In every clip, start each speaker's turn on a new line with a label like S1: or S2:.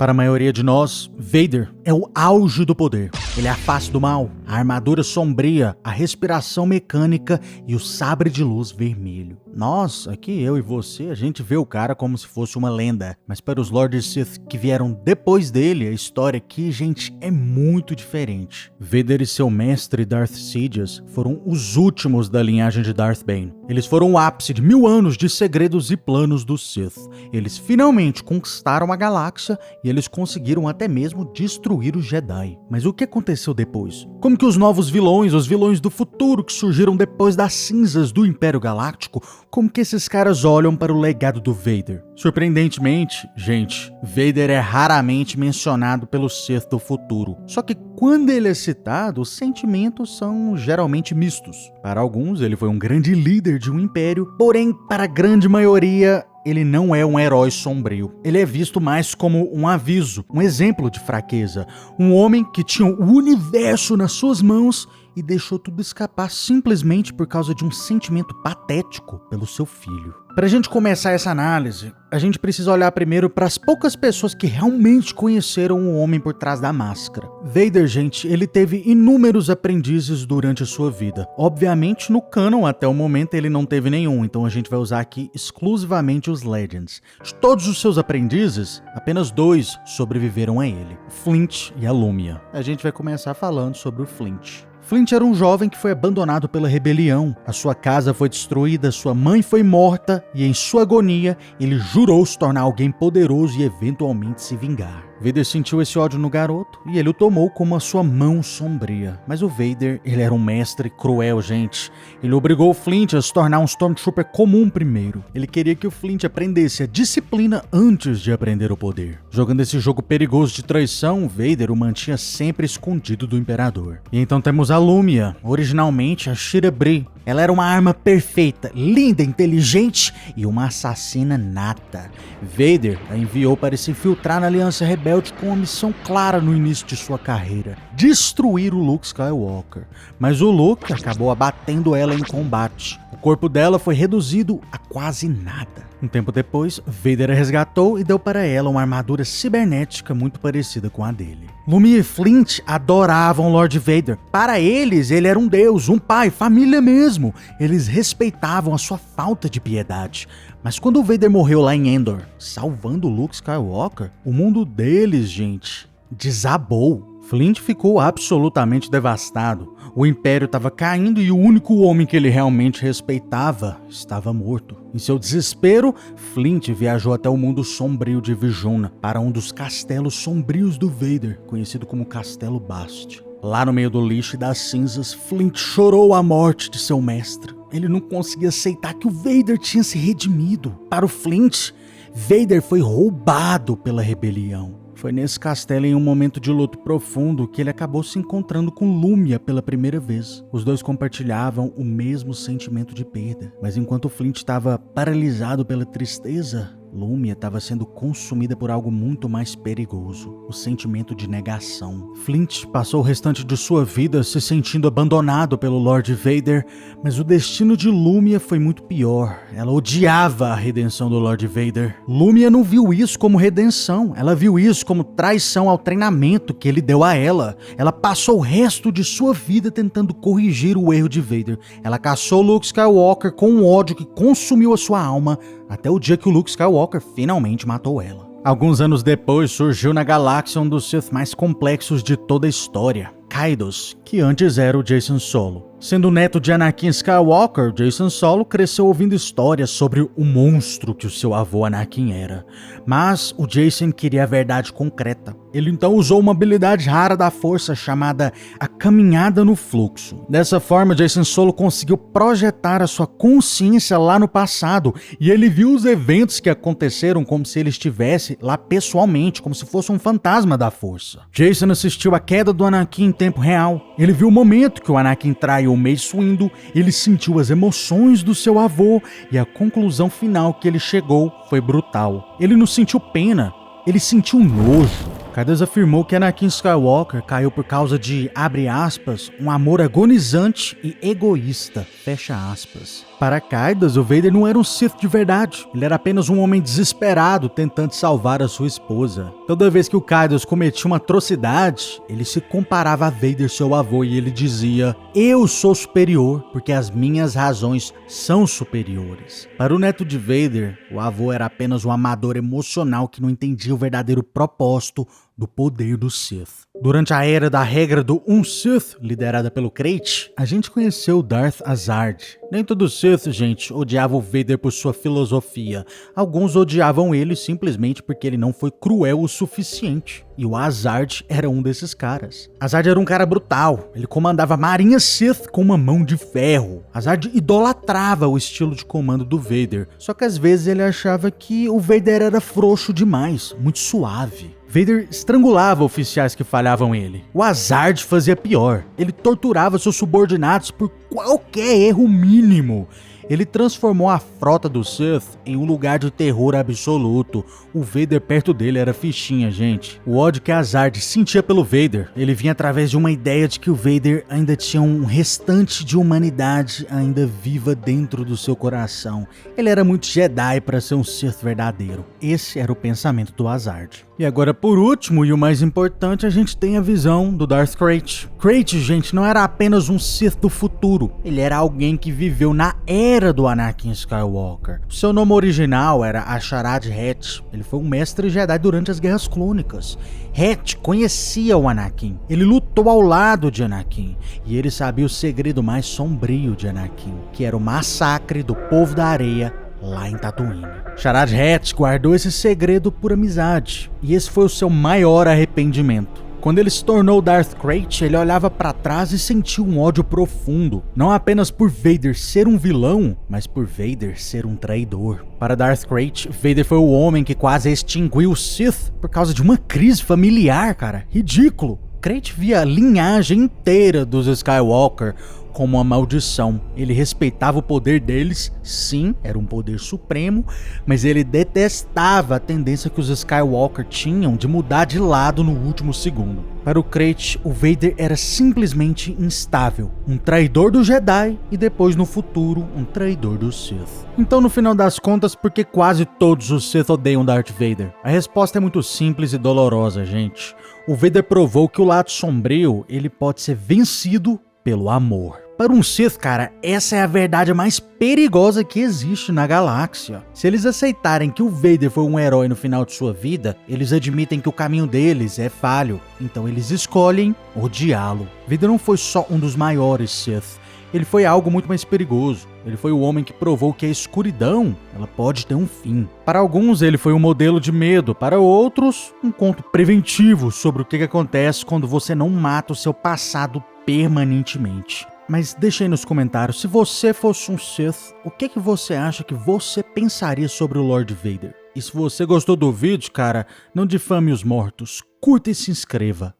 S1: Para a maioria de nós, Vader é o auge do poder. Ele é a face do mal, a armadura sombria, a respiração mecânica e o sabre de luz vermelho. Nós, aqui eu e você, a gente vê o cara como se fosse uma lenda. Mas para os Lords Sith que vieram depois dele, a história aqui, gente, é muito diferente. Vader e seu mestre Darth Sidious foram os últimos da linhagem de Darth Bane. Eles foram o ápice de 1000 anos de segredos e planos dos Sith. Eles finalmente conquistaram a galáxia e eles conseguiram até mesmo destruir os Jedi. Mas o que aconteceu depois? Como que os novos vilões, os vilões do futuro que surgiram depois das cinzas do Império Galáctico, como que esses caras olham para o legado do Vader? Surpreendentemente, gente, Vader é raramente mencionado pelos Sith do futuro. Só que quando ele é citado, os sentimentos são geralmente mistos. Para alguns, ele foi um grande líder de um império, porém, para a grande maioria, ele não é um herói sombrio. Ele é visto mais como um aviso, um exemplo de fraqueza. Um homem que tinha o universo nas suas mãos e deixou tudo escapar simplesmente por causa de um sentimento patético pelo seu filho. Para a gente começar essa análise, a gente precisa olhar primeiro para as poucas pessoas que realmente conheceram o homem por trás da máscara. Vader, gente, ele teve inúmeros aprendizes durante a sua vida. Obviamente, no canon, até o momento, ele não teve nenhum, então a gente vai usar aqui exclusivamente os Legends. De todos os seus aprendizes, apenas 2 sobreviveram a ele, o Flint e a Lumia. A gente vai começar falando sobre o Flint. Flint era um jovem que foi abandonado pela rebelião. A sua casa foi destruída, sua mãe foi morta e em sua agonia ele jurou se tornar alguém poderoso e eventualmente se vingar. Vader sentiu esse ódio no garoto e ele o tomou como a sua mão sombria. Mas o Vader, ele era um mestre cruel, gente. Ele obrigou o Flint a se tornar um Stormtrooper comum primeiro. Ele queria que o Flint aprendesse a disciplina antes de aprender o poder. Jogando esse jogo perigoso de traição, Vader o mantinha sempre escondido do Imperador. E então temos a Lumia, originalmente a Shira Bri. Ela era uma arma perfeita, linda, inteligente e uma assassina nata. Vader a enviou para se infiltrar na Aliança Rebelde com uma missão clara no início de sua carreira: destruir o Luke Skywalker. Mas o Luke acabou abatendo ela em combate. O corpo dela foi reduzido a quase nada. Um tempo depois, Vader a resgatou e deu para ela uma armadura cibernética muito parecida com a dele. Lumia e Flint adoravam Lord Vader. Para eles, ele era um deus, um pai, família mesmo. Eles respeitavam a sua falta de piedade. Mas quando o Vader morreu lá em Endor, salvando Luke Skywalker, o mundo deles, gente, desabou. Flint ficou absolutamente devastado. O Império estava caindo e o único homem que ele realmente respeitava estava morto. Em seu desespero, Flint viajou até o mundo sombrio de Vijona, para um dos castelos sombrios do Vader, conhecido como Castelo Bast. Lá no meio do lixo e das cinzas, Flint chorou a morte de seu mestre. Ele não conseguia aceitar que o Vader tinha se redimido. Para o Flint, Vader foi roubado pela rebelião. Foi nesse castelo, em um momento de luto profundo, que ele acabou se encontrando com Lumia pela primeira vez. Os dois compartilhavam o mesmo sentimento de perda, mas enquanto Flint estava paralisado pela tristeza, Lumia estava sendo consumida por algo muito mais perigoso: o sentimento de negação. Flint passou o restante de sua vida se sentindo abandonado pelo Lord Vader, mas o destino de Lumia foi muito pior. Ela odiava a redenção do Lord Vader. Lumia não viu isso como redenção, ela viu isso como traição ao treinamento que ele deu a ela. Ela passou o resto de sua vida tentando corrigir o erro de Vader. Ela caçou Luke Skywalker com um ódio que consumiu a sua alma, até o dia que o Luke Skywalker finalmente matou ela. Alguns anos depois, surgiu na galáxia um dos Sith mais complexos de toda a história, Kaidos, que antes era o Jacen Solo. Sendo neto de Anakin Skywalker, Jacen Solo cresceu ouvindo histórias sobre o monstro que o seu avô Anakin era. Mas o Jacen queria a verdade concreta. Ele então usou uma habilidade rara da força chamada a Caminhada no Fluxo. Dessa forma, Jacen Solo conseguiu projetar a sua consciência lá no passado e ele viu os eventos que aconteceram como se ele estivesse lá pessoalmente, como se fosse um fantasma da força. Jacen assistiu a queda do Anakin em tempo real. Ele viu o momento que o Anakin traiu o Mace Windu, ele sentiu as emoções do seu avô e a conclusão final que ele chegou foi brutal. Ele não sentiu pena, ele sentiu nojo. Kaidos afirmou que Anakin Skywalker caiu por causa de, abre aspas, um amor agonizante e egoísta, fecha aspas. Para Kaidas, o Vader não era um Sith de verdade. Ele era apenas um homem desesperado tentando salvar a sua esposa. Toda vez que o Kaidas cometia uma atrocidade, ele se comparava a Vader, seu avô, e ele dizia: eu sou superior porque as minhas razões são superiores. Para o neto de Vader, o avô era apenas um amador emocional que não entendia o verdadeiro propósito do poder do Sith. Durante a era da regra do Sith, liderada pelo Krayt, a gente conheceu Darth Azard. Nem todo Sith, gente, odiava o Vader por sua filosofia. Alguns odiavam ele simplesmente porque ele não foi cruel o suficiente. E o Azard era um desses caras. Azard era um cara brutal. Ele comandava a Marinha Sith com uma mão de ferro. Azard idolatrava o estilo de comando do Vader. Só que às vezes ele achava que o Vader era frouxo demais, muito suave. Vader estrangulava oficiais que falhavam ele. O Azard fazia pior. Ele torturava seus subordinados por qualquer erro mínimo. Ele transformou a frota do Sith em um lugar de terror absoluto. O Vader perto dele era fichinha, gente. O ódio que Azard sentia pelo Vader, ele vinha através de uma ideia de que o Vader ainda tinha um restante de humanidade ainda viva dentro do seu coração. Ele era muito Jedi para ser um Sith verdadeiro. Esse era o pensamento do Azard. E agora, por último, e o mais importante, a gente tem a visão do Darth Krayt. Krayt, gente, não era apenas um Sith do futuro. Ele era alguém que viveu na era do Anakin Skywalker. Seu nome original era Asharad Hett. Ele foi um mestre Jedi durante as Guerras Clônicas. Hett conhecia o Anakin. Ele lutou ao lado de Anakin. E ele sabia o segredo mais sombrio de Anakin, que era o massacre do povo da areia lá em Tatooine. Asharad Hett guardou esse segredo por amizade, e esse foi o seu maior arrependimento. Quando ele se tornou Darth Krayt, ele olhava para trás e sentiu um ódio profundo, não apenas por Vader ser um vilão, mas por Vader ser um traidor. Para Darth Krayt, Vader foi o homem que quase extinguiu o Sith por causa de uma crise familiar, cara. Ridículo. Krayt via a linhagem inteira dos Skywalker como uma maldição. Ele respeitava o poder deles, sim, era um poder supremo, mas ele detestava a tendência que os Skywalker tinham de mudar de lado no último segundo. Para o Krayt, o Vader era simplesmente instável, um traidor do Jedi e depois no futuro um traidor do Sith. Então, no final das contas, por que quase todos os Sith odeiam Darth Vader? A resposta é muito simples e dolorosa, gente. O Vader provou que o lado sombrio, ele pode ser vencido pelo amor. Para um Sith, cara, essa é a verdade mais perigosa que existe na galáxia. Se eles aceitarem que o Vader foi um herói no final de sua vida, eles admitem que o caminho deles é falho, então eles escolhem odiá-lo. Vader não foi só um dos maiores Sith, ele foi algo muito mais perigoso. Ele foi o homem que provou que a escuridão, ela pode ter um fim. Para alguns, ele foi um modelo de medo. Para outros, um conto preventivo sobre o que acontece quando você não mata o seu passado permanentemente. Mas deixa aí nos comentários, se você fosse um Sith, o que você acha que você pensaria sobre o Lord Vader? E se você gostou do vídeo, cara, não difame os mortos, curta e se inscreva.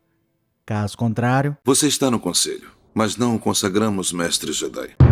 S1: Caso contrário...
S2: Você está no conselho, mas não o consagramos mestre Jedi.